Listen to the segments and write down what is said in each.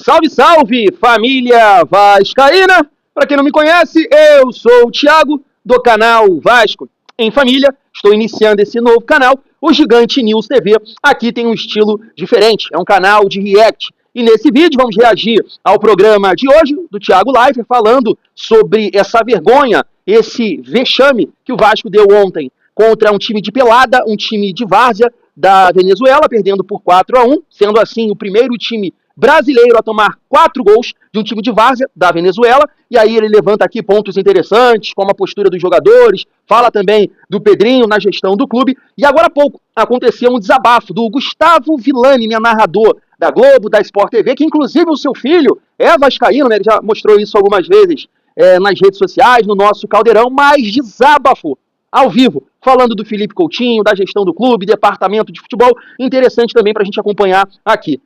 Salve, salve, família vascaína! Para quem não me conhece, eu sou o Thiago, do canal Vasco em Família. Estou iniciando esse novo canal, o Gigante News TV. Aqui tem um estilo diferente, é um canal de react. E nesse vídeo vamos reagir ao programa de hoje, do Thiago Leifert, falando sobre essa vergonha, esse vexame que o Vasco deu ontem contra um time de pelada, um time de várzea da Venezuela, perdendo por 4-1, sendo assim o primeiro time brasileiro a tomar 4 gols de um time de várzea da Venezuela. E aí ele levanta aqui pontos interessantes, como a postura dos jogadores, fala também do Pedrinho na gestão do clube. E agora há pouco aconteceu um desabafo do Gustavo Villani, narrador da Globo, da Sport TV, que inclusive o seu filho é vascaíno, né? Ele já mostrou isso algumas vezes nas redes sociais, no nosso Caldeirão, mas desabafo ao vivo, falando do Felipe Coutinho, da gestão do clube, departamento de futebol. Interessante também para a gente acompanhar aqui.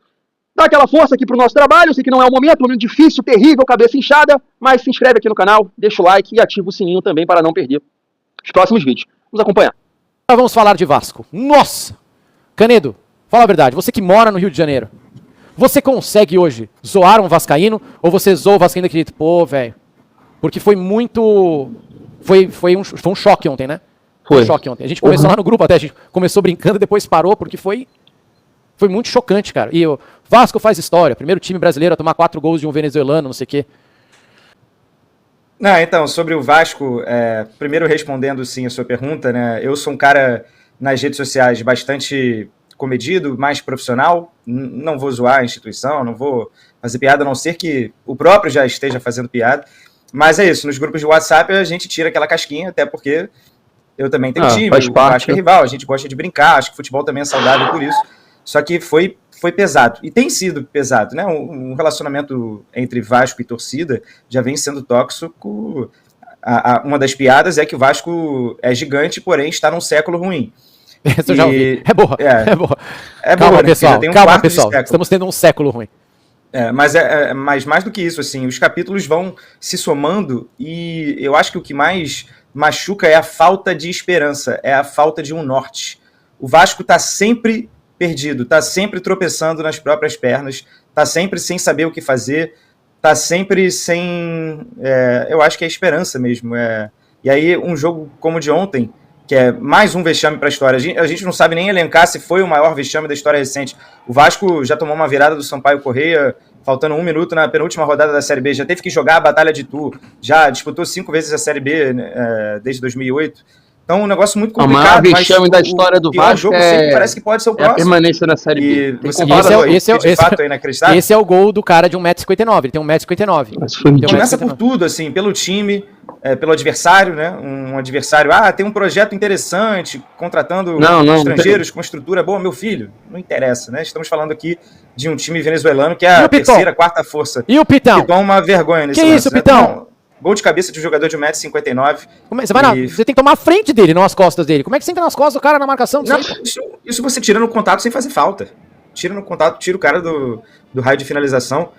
Dá aquela força aqui pro nosso trabalho, eu sei que não é um momento difícil, terrível, cabeça inchada, mas se inscreve aqui no canal, deixa o like e ativa o sininho também para não perder os próximos vídeos. Vamos acompanhar. Agora vamos falar de Vasco. Nossa! Canedo, fala a verdade, você que mora no Rio de Janeiro, você consegue hoje zoar um vascaíno ou você zoa o vascaíno e acredita, pô, velho, porque foi muito... Foi um choque ontem, né? Foi um choque ontem. A gente começou lá no grupo até, a gente começou brincando, depois parou, porque foi muito chocante, cara. E o Vasco faz história. Primeiro time brasileiro a tomar 4 gols de um venezuelano, não sei o quê. Não, então, sobre o Vasco, primeiro respondendo sim a sua pergunta, né? Eu sou um cara nas redes sociais bastante comedido, mais profissional. Não vou zoar a instituição, não vou fazer piada, a não ser que o próprio já esteja fazendo piada. Mas é isso, nos grupos de WhatsApp a gente tira aquela casquinha, até porque eu também tenho time, o Vasco é rival, a gente gosta de brincar, acho que futebol também é saudável por isso. Só que foi pesado, e tem sido pesado, né? Um relacionamento entre Vasco e torcida já vem sendo tóxico. Uma das piadas é que o Vasco é gigante, porém está num século ruim. Isso eu já ouvi. É boa. Calma, né? Pessoal, calma, pessoal. Estamos tendo um século ruim. Mas mais do que isso, assim, os capítulos vão se somando e eu acho que o que mais machuca é a falta de esperança, é a falta de um norte. O Vasco está sempre perdido, está sempre tropeçando nas próprias pernas, está sempre sem saber o que fazer, está sempre sem... eu acho que é esperança mesmo. E aí um jogo como o de ontem, que é mais um vexame para a história, a gente não sabe nem elencar se foi o maior vexame da história recente. O Vasco já tomou uma virada do Sampaio Corrêa, faltando 1 minuto na penúltima rodada da Série B, já teve que jogar a Batalha de Tu, já disputou 5 vezes a Série B, né, desde 2008. Então, um negócio muito complicado. O maior vexame da história do Vasco jogo sempre parece que pode ser o próximo. A permanência na Série B. Esse é o gol do cara de 1,59m. Ele tem 1,59m. Começa por tudo, assim, pelo time, pelo adversário, né? Um adversário, tem um projeto interessante, contratando estrangeiros com uma estrutura boa. Meu filho, não interessa, né? Estamos falando aqui de um time venezuelano que é a terceira, quarta força. E o Pitão? Que toma uma vergonha nesse lance. Que isso, Pitão? Gol de cabeça de um jogador de 1,59m. Você tem que tomar a frente dele, não as costas dele. Como é que você entra nas costas do cara na marcação? Isso você tira no contato sem fazer falta. Tira no contato, tira o cara do raio de finalização.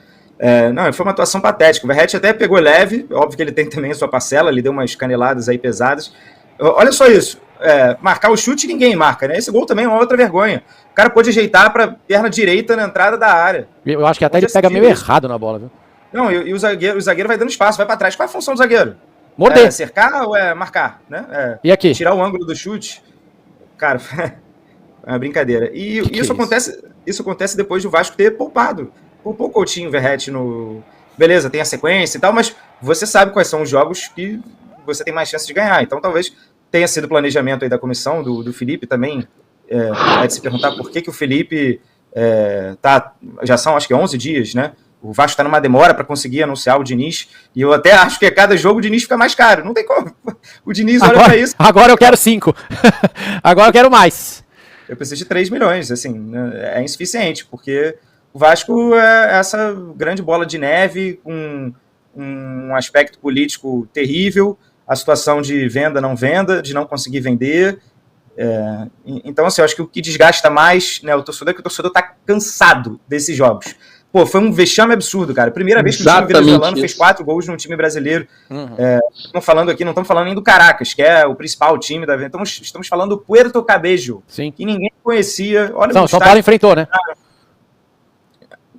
Foi uma atuação patética. O Verratti até pegou leve, óbvio que ele tem também a sua parcela, ele deu umas caneladas aí pesadas. Olha só isso, marcar o chute ninguém marca, né? Esse gol também é uma outra vergonha. O cara pode ajeitar para perna direita na entrada da área. Eu acho que até ele pega meio errado na bola, viu? Não, e o zagueiro vai dando espaço, vai para trás. Qual é a função do zagueiro? Morder. Cercar ou marcar, né? E aqui? Tirar o ângulo do chute. Cara, é uma brincadeira. E isso acontece depois do Vasco ter poupado. Poupou o Coutinho, o Verratti no... Beleza, tem a sequência e tal, mas você sabe quais são os jogos que você tem mais chance de ganhar. Então talvez tenha sido o planejamento aí da comissão, do Felipe também. É de se perguntar por que o Felipe já são acho que 11 dias, né? O Vasco está numa demora para conseguir anunciar o Diniz, e eu até acho que a cada jogo o Diniz fica mais caro. Não tem como. O Diniz olha para isso. Agora eu quero 5. Agora eu quero mais. Eu preciso de 3 milhões, assim, é insuficiente, porque o Vasco é essa grande bola de neve, com um aspecto político terrível, a situação de venda, não venda, de não conseguir vender. Então, assim, eu acho que o que desgasta mais, né, o torcedor é que o torcedor está cansado desses jogos. Pô, foi um vexame absurdo, cara. Primeira vez que o time venezuelano fez 4 gols num time brasileiro. Estamos falando aqui, não estamos falando nem do Caracas, que é o principal time da estamos falando do Puerto Cabello, que ninguém conhecia. Olha, São Paulo enfrentou, né?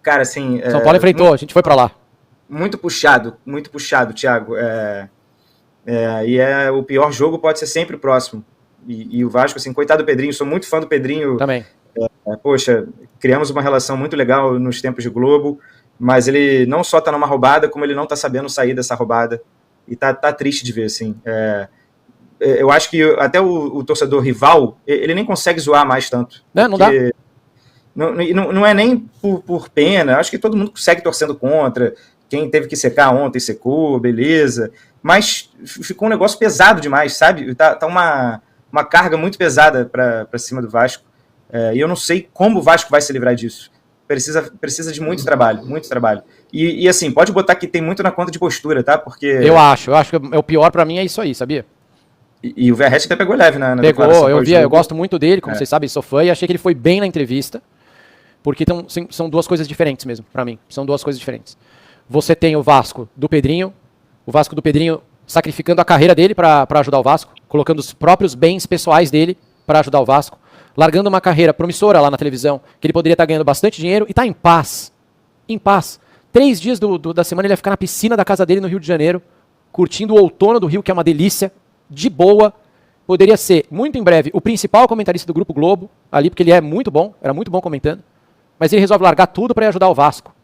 Cara, assim... São Paulo enfrentou, a gente foi pra lá. Muito puxado, Thiago. E o pior jogo pode ser sempre o próximo. E o Vasco, assim, coitado do Pedrinho, sou muito fã do Pedrinho. Também. Poxa, criamos uma relação muito legal nos tempos de Globo, mas ele não só tá numa roubada, como ele não tá sabendo sair dessa roubada. E tá triste de ver, assim. Eu acho que até o torcedor rival, ele nem consegue zoar mais tanto. Não dá. Não é nem por pena, acho que todo mundo segue torcendo contra. Quem teve que secar ontem secou, beleza. Mas ficou um negócio pesado demais, sabe? Tá uma carga muito pesada para cima do Vasco. E eu não sei como o Vasco vai se livrar disso. Precisa de muito trabalho, muito trabalho. E assim, pode botar que tem muito na conta de postura, tá? Porque... Eu acho que o pior pra mim é isso aí, sabia? E o Verratti até pegou leve na declaração. Eu gosto muito dele, como vocês sabem, sou fã, e achei que ele foi bem na entrevista, porque são duas coisas diferentes mesmo, pra mim. São duas coisas diferentes. Você tem o Vasco do Pedrinho sacrificando a carreira dele pra ajudar o Vasco, colocando os próprios bens pessoais dele pra ajudar o Vasco, largando uma carreira promissora lá na televisão, que ele poderia estar ganhando bastante dinheiro, e tá em paz. Em paz. 3 dias da semana ele vai ficar na piscina da casa dele no Rio de Janeiro, curtindo o outono do Rio, que é uma delícia, de boa. Poderia ser, muito em breve, o principal comentarista do Grupo Globo, ali, porque ele é muito bom, era muito bom comentando, mas ele resolve largar tudo para ajudar o Vasco.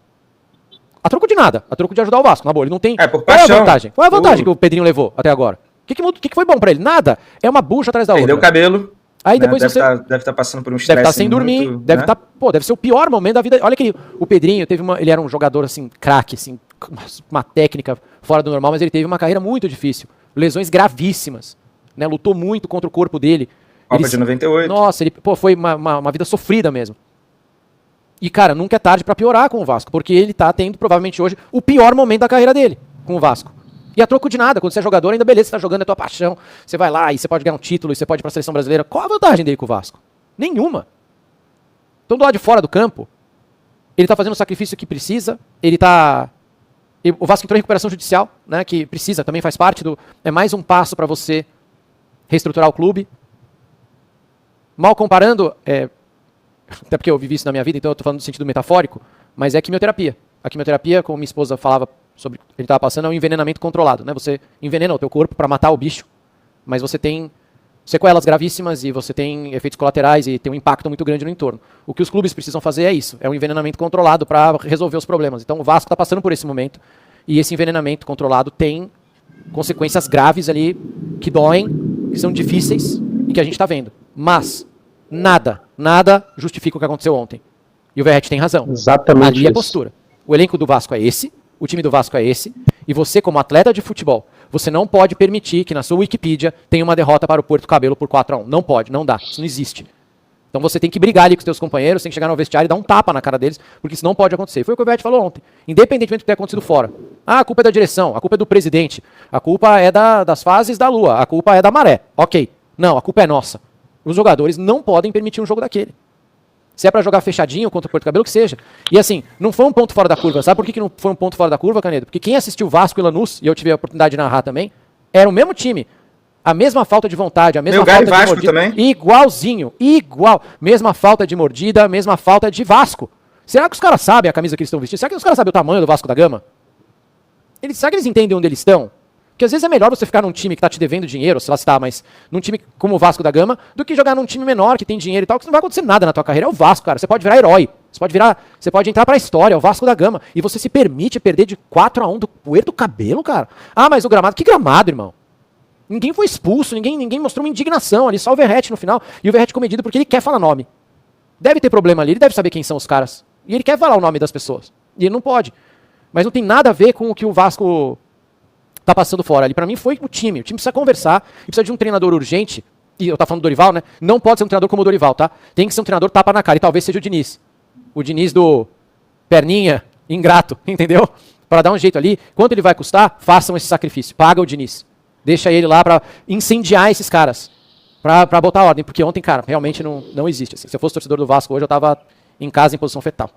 A troco de nada, a troco de ajudar o Vasco, na boa, ele não tem... por Qual é a paixão. vantagem? Qual é a vantagem que o Pedrinho levou até agora? O que foi bom para ele? Nada. É uma bucha atrás da outra. Perdeu o cabelo. Aí depois deve estar passando por um estresse. Deve estar sem dormir, muito, deve ser o pior momento da vida. Olha que o Pedrinho ele era um jogador assim, craque, assim, uma técnica fora do normal, mas ele teve uma carreira muito difícil, lesões gravíssimas, né? Lutou muito contra o corpo dele. Copa de 98. Nossa, foi uma vida sofrida mesmo. E cara, nunca é tarde pra piorar com o Vasco, porque ele tá tendo provavelmente hoje o pior momento da carreira dele com o Vasco. E a troco de nada, quando você é jogador, ainda beleza, você tá jogando, é tua paixão, você vai lá e você pode ganhar um título, e você pode ir pra seleção brasileira. Qual a vantagem dele com o Vasco? Nenhuma. Então do lado de fora do campo, ele tá fazendo o sacrifício que precisa, o Vasco entrou em recuperação judicial, né, que precisa, também faz parte é mais um passo pra você reestruturar o clube. Mal comparando, até porque eu vivi isso na minha vida, então eu tô falando no sentido metafórico, mas é quimioterapia. A quimioterapia, como minha esposa falava sobre ele estava passando, é um envenenamento controlado, né? Você envenena o teu corpo para matar o bicho, mas você tem sequelas gravíssimas e você tem efeitos colaterais e tem um impacto muito grande no entorno. O que os clubes precisam fazer é isso, é um envenenamento controlado para resolver os problemas. Então o Vasco está passando por esse momento e esse envenenamento controlado tem consequências graves ali que doem, que são difíceis e que a gente está vendo. Mas nada justifica o que aconteceu ontem. E o Verratti tem razão. Exatamente ali é postura. O elenco do Vasco é esse, o time do Vasco é esse, e você, como atleta de futebol, você não pode permitir que na sua Wikipedia tenha uma derrota para o Porto Cabelo por 4-1. Não pode, não dá, isso não existe. Então você tem que brigar ali com os seus companheiros, tem que chegar no vestiário e dar um tapa na cara deles, porque isso não pode acontecer. Foi o que o Verratti falou ontem. Independentemente do que tenha acontecido fora. A culpa é da direção, a culpa é do presidente, a culpa é das fases da lua, a culpa é da maré. Ok. Não, a culpa é nossa. Os jogadores não podem permitir um jogo daquele. Se é pra jogar fechadinho contra o Porto Cabelo, que seja. E assim, não foi um ponto fora da curva. Sabe por que não foi um ponto fora da curva, Canedo? Porque quem assistiu Vasco e Lanús, e eu tive a oportunidade de narrar também, era o mesmo time. A mesma falta de vontade, a mesma falta de mordida. Também. Igualzinho, igual. Mesma falta de mordida, mesma falta de Vasco. Será que os caras sabem a camisa que eles estão vestindo? Será que os caras sabem o tamanho do Vasco da Gama? Será que eles entendem onde eles estão? Porque às vezes é melhor você ficar num time que tá te devendo dinheiro, sei lá se tá, mas num time como o Vasco da Gama, do que jogar num time menor que tem dinheiro e tal, que não vai acontecer nada na tua carreira. É o Vasco, cara. Você pode virar herói. Você pode entrar pra história, é o Vasco da Gama. E você se permite perder de 4-1 do Puerto Cabelo, cara. Ah, mas o gramado, que gramado, irmão? Ninguém foi expulso, ninguém mostrou uma indignação ali, só o Verratti no final. E o Verratti comedido porque ele quer falar nome. Deve ter problema ali, ele deve saber quem são os caras. E ele quer falar o nome das pessoas. E ele não pode. Mas não tem nada a ver com o que o Vasco tá passando fora ali. Pra mim foi o time. O time precisa conversar e precisa de um treinador urgente. E eu tava falando do Dorival, né? Não pode ser um treinador como o Dorival, tá? Tem que ser um treinador tapa na cara. E talvez seja o Diniz. O Diniz do perninha, ingrato, entendeu? Pra dar um jeito ali. Quanto ele vai custar? Façam esse sacrifício. Paga o Diniz. Deixa ele lá pra incendiar esses caras. Pra botar ordem. Porque ontem, cara, realmente não existe. Assim. Se eu fosse torcedor do Vasco hoje, eu tava em casa em posição fetal.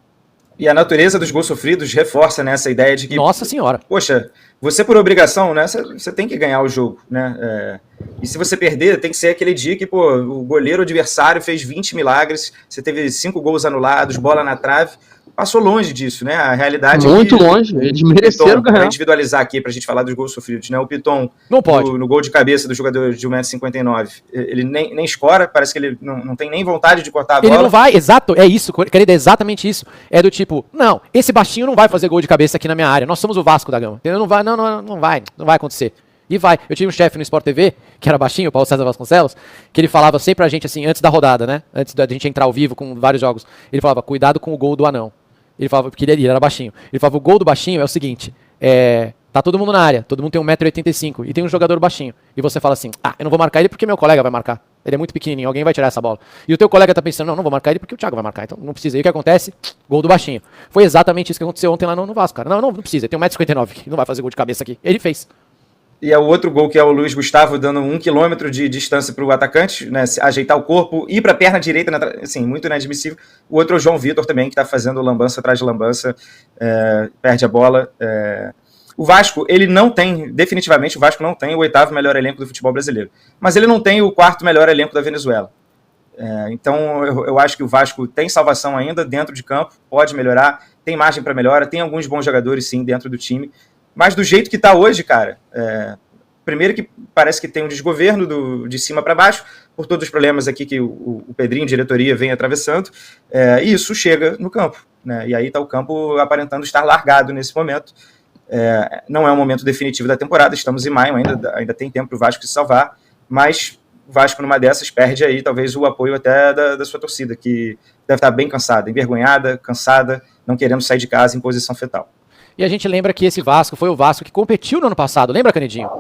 E a natureza dos gols sofridos reforça, né, essa ideia de que... Nossa senhora. Poxa, você por obrigação, né, você tem que ganhar o jogo, né? E se você perder, tem que ser aquele dia que, o goleiro adversário fez 20 milagres, você teve 5 gols anulados, bola na trave. passou longe disso, né? A realidade muito longe, eles mereceram ganhar. Para individualizar aqui, para a gente falar dos gols sofridos, né? O Piton, não pode. No gol de cabeça do jogador de 1,59m, ele nem escora, parece que ele não tem nem vontade de cortar a bola. Ele não vai, exato, é isso, querido, é exatamente isso. É do tipo, não, esse baixinho não vai fazer gol de cabeça aqui na minha área, nós somos o Vasco da Gama, entendeu? Não vai acontecer. E vai. Eu tinha um chefe no Sport TV, que era baixinho, o Paulo César Vasconcelos, que ele falava sempre pra gente assim, antes da rodada, né? Antes da gente entrar ao vivo com vários jogos. Ele falava, cuidado com o gol do anão. Ele falava, porque ele era baixinho. Ele falava, o gol do baixinho é o seguinte, tá todo mundo na área, todo mundo tem 1,85m e tem um jogador baixinho. E você fala assim, eu não vou marcar ele porque meu colega vai marcar. Ele é muito pequenininho, alguém vai tirar essa bola. E o teu colega tá pensando, não vou marcar ele porque o Thiago vai marcar, então não precisa. E o que acontece? Gol do baixinho. Foi exatamente isso que aconteceu ontem lá no Vasco, cara. Não precisa, tem 1,59m, não vai fazer gol de cabeça aqui. Ele fez. E é o outro gol que é o Luiz Gustavo dando 1 quilômetro de distância para o atacante, né, ajeitar o corpo, ir para a perna direita, assim, muito inadmissível. O outro é o João Vitor também, que está fazendo lambança atrás de lambança, perde a bola. O Vasco, ele não tem, definitivamente o Vasco não tem o 8º melhor elenco do futebol brasileiro, mas ele não tem o 4º melhor elenco da Venezuela. Então eu acho que o Vasco tem salvação ainda dentro de campo, pode melhorar, tem margem para melhora, tem alguns bons jogadores sim dentro do time. Mas do jeito que está hoje, cara, primeiro que parece que tem um desgoverno de cima para baixo, por todos os problemas aqui que o Pedrinho, diretoria, vem atravessando, e isso chega no campo, né? E aí está o campo aparentando estar largado nesse momento. Não é um momento definitivo da temporada, estamos em maio, ainda tem tempo para o Vasco se salvar, mas o Vasco numa dessas perde aí talvez o apoio até da sua torcida, que deve estar bem cansada, envergonhada, cansada, não querendo sair de casa em posição fetal. E a gente lembra que esse Vasco foi o Vasco que competiu no ano passado, lembra, Canedinho?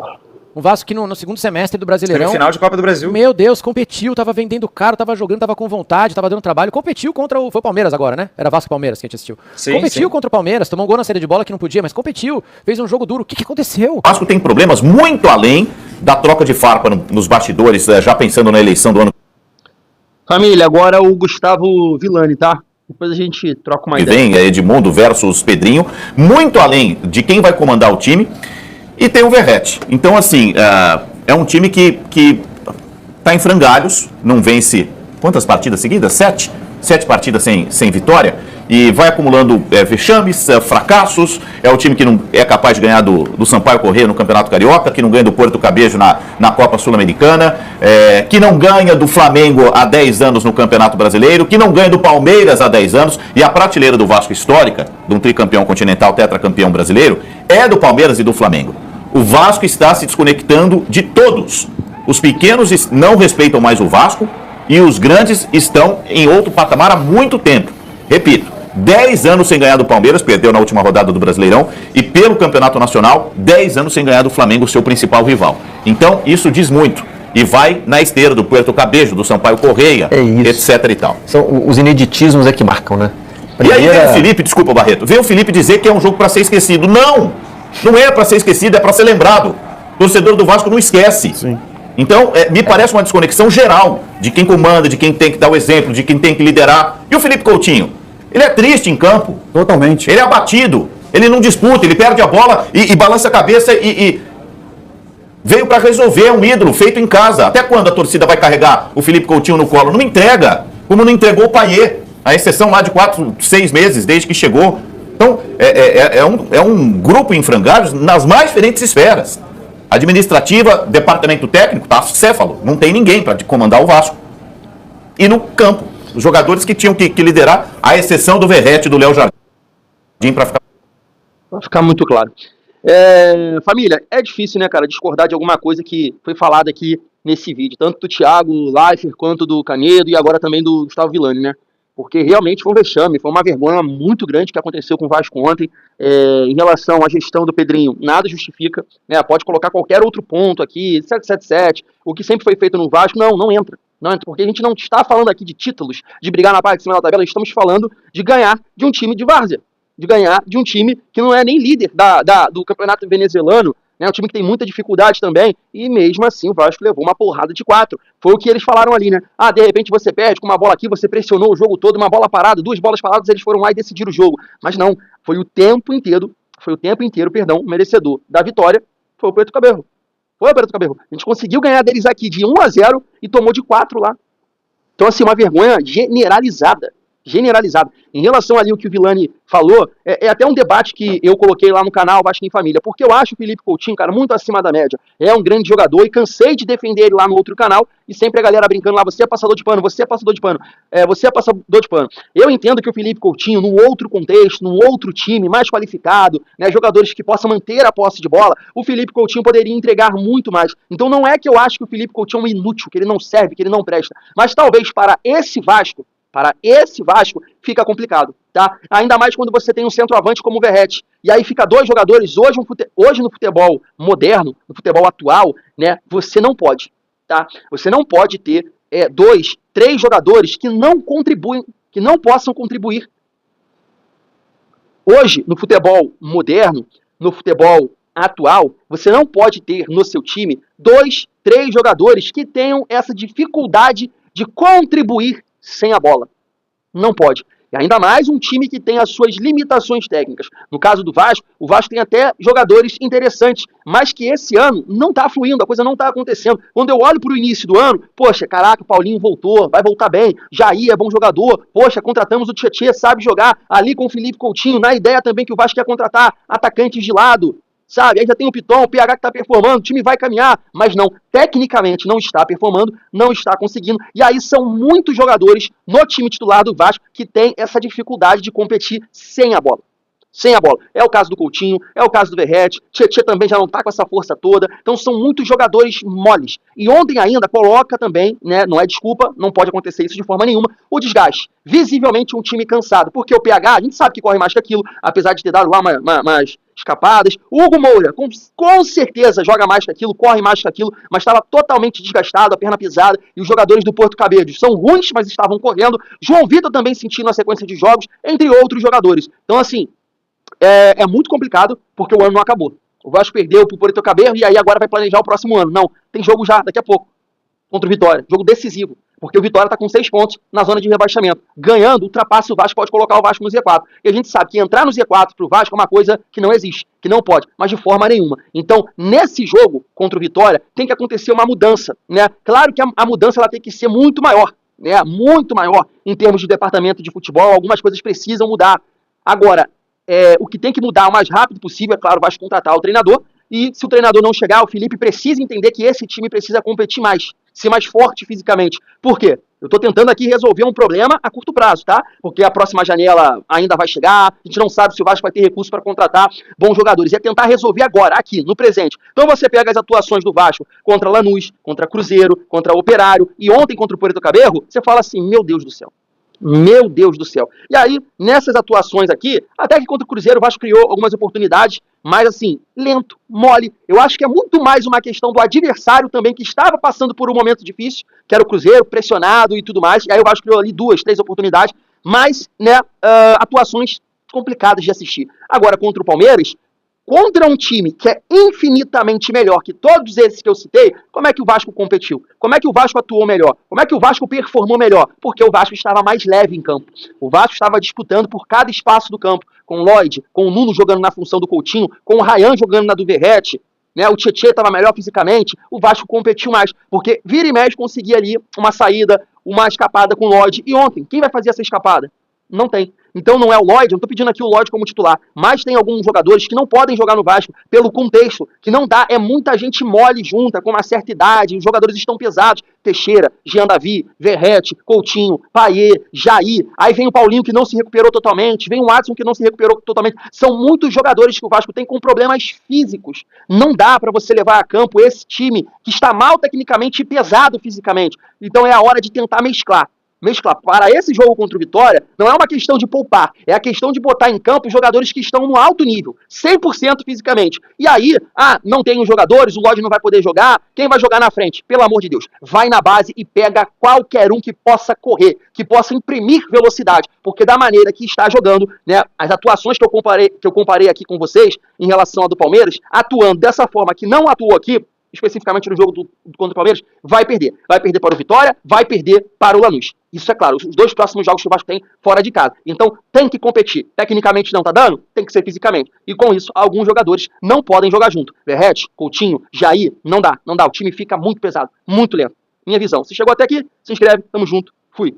Um Vasco que no segundo semestre do Brasileirão... Final de Copa do Brasil. Meu Deus, competiu, tava vendendo caro, tava jogando, tava com vontade, tava dando trabalho, competiu contra o... Foi o Palmeiras agora, né? Era Vasco e Palmeiras que a gente assistiu. Sim, competiu contra o Palmeiras, tomou um gol na saída de bola que não podia, mas competiu, fez um jogo duro. O que aconteceu? O Vasco tem problemas muito além da troca de farpa nos bastidores, já pensando na eleição do ano. Família, agora o Gustavo Villani, tá? Depois a gente troca uma ideia. Vem Edmundo versus Pedrinho, muito além de quem vai comandar o time, e tem o Verratti. Então, assim, é um time que tá em frangalhos, não vence quantas partidas seguidas? 7 partidas sem vitória, e vai acumulando vexames, fracassos. É o time que não é capaz de ganhar do Sampaio Corrêa no Campeonato Carioca, que não ganha do Porto Cabejo na Copa Sul-Americana, que não ganha do Flamengo há 10 anos no Campeonato Brasileiro, que não ganha do Palmeiras há 10 anos, e a prateleira do Vasco histórica, de um tricampeão continental, tetracampeão brasileiro, é do Palmeiras e do Flamengo. O Vasco está se desconectando de todos. Os pequenos não respeitam mais o Vasco e os grandes estão em outro patamar há muito tempo. Repito, 10 anos sem ganhar do Palmeiras, perdeu na última rodada do Brasileirão, e pelo Campeonato Nacional, 10 anos sem ganhar do Flamengo, seu principal rival. Então, isso diz muito. E vai na esteira do Puerto Cabejo, do Sampaio Corrêa, etc e tal. São os ineditismos que marcam, né? E aí vem o Felipe, desculpa, Barreto, vem o Felipe dizer que é um jogo para ser esquecido. Não! Não é para ser esquecido, é para ser lembrado. O torcedor do Vasco não esquece. Sim. Então, me parece uma desconexão geral de quem comanda, de quem tem que dar o exemplo, de quem tem que liderar. E o Felipe Coutinho? Ele é triste em campo. Totalmente. Ele é abatido. Ele não disputa, ele perde a bola e balança a cabeça e veio para resolver, é um ídolo feito em casa. Até quando a torcida vai carregar o Felipe Coutinho no colo? Não entrega, como não entregou o Payet. A exceção lá de 4, 6 meses desde que chegou. Então, é um grupo em frangalhos nas mais diferentes esferas. Administrativa, departamento técnico, tá acéfalo. Não tem ninguém para comandar o Vasco. E no campo, os jogadores que tinham que liderar, à exceção do Verratti e do Léo Jardim, para ficar muito claro. Família, é difícil, né, cara, discordar de alguma coisa que foi falada aqui nesse vídeo, tanto do Thiago Leifert quanto do Canedo e agora também do Gustavo Villani, né? Porque realmente foi um vexame, foi uma vergonha muito grande que aconteceu com o Vasco ontem. Em relação à gestão do Pedrinho, nada justifica, né? Pode colocar qualquer outro ponto aqui, 777, o que sempre foi feito no Vasco, não entra. Não entra, porque a gente não está falando aqui de títulos, de brigar na parte de cima da tabela, estamos falando de ganhar de um time de várzea, de ganhar de um time que não é nem líder do campeonato venezuelano, né, um time que tem muita dificuldade também, e mesmo assim o Vasco levou uma porrada de 4. Foi o que eles falaram ali, né? De repente você perde com uma bola aqui, você pressionou o jogo todo, uma bola parada, 2 bolas paradas, eles foram lá e decidiram o jogo. Mas não, foi o tempo inteiro, merecedor da vitória, foi o Puerto Cabejo. Foi o Puerto Cabejo. A gente conseguiu ganhar deles aqui de 1-0 e tomou de 4 lá. Então, assim, uma vergonha generalizada. Generalizada. Em relação ali ao que o Villani falou, é até um debate que eu coloquei lá no canal Vasco em Família, porque eu acho o Felipe Coutinho, cara, muito acima da média. É um grande jogador e cansei de defender ele lá no outro canal e sempre a galera brincando lá, você é passador de pano, você é passador de pano, você é passador de pano. Eu entendo que o Felipe Coutinho, num outro contexto, num outro time mais qualificado, né, jogadores que possam manter a posse de bola, o Felipe Coutinho poderia entregar muito mais. Então não é que eu acho que o Felipe Coutinho é um inútil, que ele não serve, que ele não presta, mas talvez para esse Vasco fica complicado, tá? Ainda mais quando você tem um centroavante como o Verratti. E aí fica dois jogadores, hoje no futebol moderno, no futebol atual, né? Você não pode, tá? Você não pode ter 2, 3 jogadores que não contribuem, que não possam contribuir. Hoje, no futebol moderno, no futebol atual, você não pode ter no seu time 2, 3 jogadores que tenham essa dificuldade de contribuir sem a bola. Não pode. E ainda mais um time que tem as suas limitações técnicas. No caso do Vasco, o Vasco tem até jogadores interessantes, mas que esse ano não está fluindo, a coisa não está acontecendo. Quando eu olho para o início do ano, poxa, caraca, o Paulinho voltou, vai voltar bem, Jair é bom jogador, poxa, contratamos o Tietê, sabe jogar, ali com o Felipe Coutinho, na ideia também que o Vasco quer contratar atacantes de lado, sabe? Aí já tem o Piton, o PH que está performando, o time vai caminhar, mas não, tecnicamente não está performando, não está conseguindo, e aí são muitos jogadores no time titular do Vasco que tem essa dificuldade de competir sem a bola. Sem a bola. É o caso do Coutinho, é o caso do Verratti, Tietê também já não está com essa força toda, então são muitos jogadores moles. E ontem ainda coloca também, né, não é desculpa, não pode acontecer isso de forma nenhuma, o desgaste. Visivelmente um time cansado, porque o PH, a gente sabe que corre mais que aquilo, apesar de ter dado lá umas escapadas. O Hugo Moura, com certeza, joga mais que aquilo, corre mais que aquilo, mas estava totalmente desgastado, a perna pisada, e os jogadores do Porto Cabedelo são ruins, mas estavam correndo. João Vitor também sentindo a sequência de jogos, entre outros jogadores. Então, assim, é muito complicado, porque o ano não acabou. O Vasco perdeu pro Porto Cabedelo e aí agora vai planejar o próximo ano. Não, tem jogo já, daqui a pouco, contra o Vitória. Jogo decisivo. Porque o Vitória está com 6 pontos na zona de rebaixamento. Ganhando, ultrapassa o Vasco, pode colocar o Vasco no Z4. E a gente sabe que entrar no Z4 para o Vasco é uma coisa que não existe, que não pode, mas de forma nenhuma. Então, nesse jogo contra o Vitória, tem que acontecer uma mudança, né? Claro que a mudança ela tem que ser muito maior, né? Muito maior em termos de departamento de futebol. Algumas coisas precisam mudar. Agora, o que tem que mudar o mais rápido possível, é claro, o Vasco contratar o treinador. E se o treinador não chegar, o Felipe precisa entender que esse time precisa competir mais, ser mais forte fisicamente. Por quê? Eu estou tentando aqui resolver um problema a curto prazo, tá? Porque a próxima janela ainda vai chegar, a gente não sabe se o Vasco vai ter recurso para contratar bons jogadores. É tentar resolver agora, aqui, no presente. Então você pega as atuações do Vasco contra Lanús, contra Cruzeiro, contra Operário e ontem contra o Porto Cabedelo, você fala assim, meu Deus do céu. Meu Deus do céu. E aí, nessas atuações aqui, até que contra o Cruzeiro o Vasco criou algumas oportunidades, mas assim, lento, mole. Eu acho que é muito mais uma questão do adversário também, que estava passando por um momento difícil, que era o Cruzeiro, pressionado e tudo mais. E aí o Vasco criou ali 2, 3 oportunidades, mas, né, atuações complicadas de assistir. Agora, contra o Palmeiras, contra um time que é infinitamente melhor que todos esses que eu citei, como é que o Vasco competiu? Como é que o Vasco atuou melhor? Como é que o Vasco performou melhor? Porque o Vasco estava mais leve em campo. O Vasco estava disputando por cada espaço do campo, com o Lloyd, com o Nuno jogando na função do Coutinho, com o Ryan jogando na do Verratti, né? O Tietê estava melhor fisicamente, o Vasco competiu mais, porque vira e mexe conseguia ali uma saída, uma escapada com o Lloyd. E ontem, quem vai fazer essa escapada? Não tem. Então não é o Lloyd, eu não estou pedindo aqui o Lloyd como titular, mas tem alguns jogadores que não podem jogar no Vasco pelo contexto, que não dá, é muita gente mole junta, com uma certa idade, os jogadores estão pesados, Teixeira, Jean Davi, Verratti, Coutinho, Payet, Jair, aí vem o Paulinho que não se recuperou totalmente, vem o Adson que não se recuperou totalmente, são muitos jogadores que o Vasco tem com problemas físicos, não dá para você levar a campo esse time que está mal tecnicamente e pesado fisicamente, então é a hora de tentar mesclar. Para esse jogo contra o Vitória, não é uma questão de poupar, é a questão de botar em campo os jogadores que estão no alto nível, 100% fisicamente. E aí, não tem os jogadores, o Lloyd não vai poder jogar, quem vai jogar na frente? Pelo amor de Deus, vai na base e pega qualquer um que possa correr, que possa imprimir velocidade, porque da maneira que está jogando, né, as atuações que eu comparei aqui com vocês, em relação à do Palmeiras, atuando dessa forma que não atuou aqui, especificamente no jogo contra o Palmeiras, vai perder. Vai perder para o Vitória, vai perder para o Lanús. Isso é claro, os 2 próximos jogos que o Vasco tem fora de casa. Então, tem que competir. Tecnicamente não tá dando? Tem que ser fisicamente. E com isso, alguns jogadores não podem jogar junto. Verratti, Coutinho, Jair, não dá. O time fica muito pesado, muito lento. Minha visão. Se chegou até aqui, se inscreve, tamo junto, fui.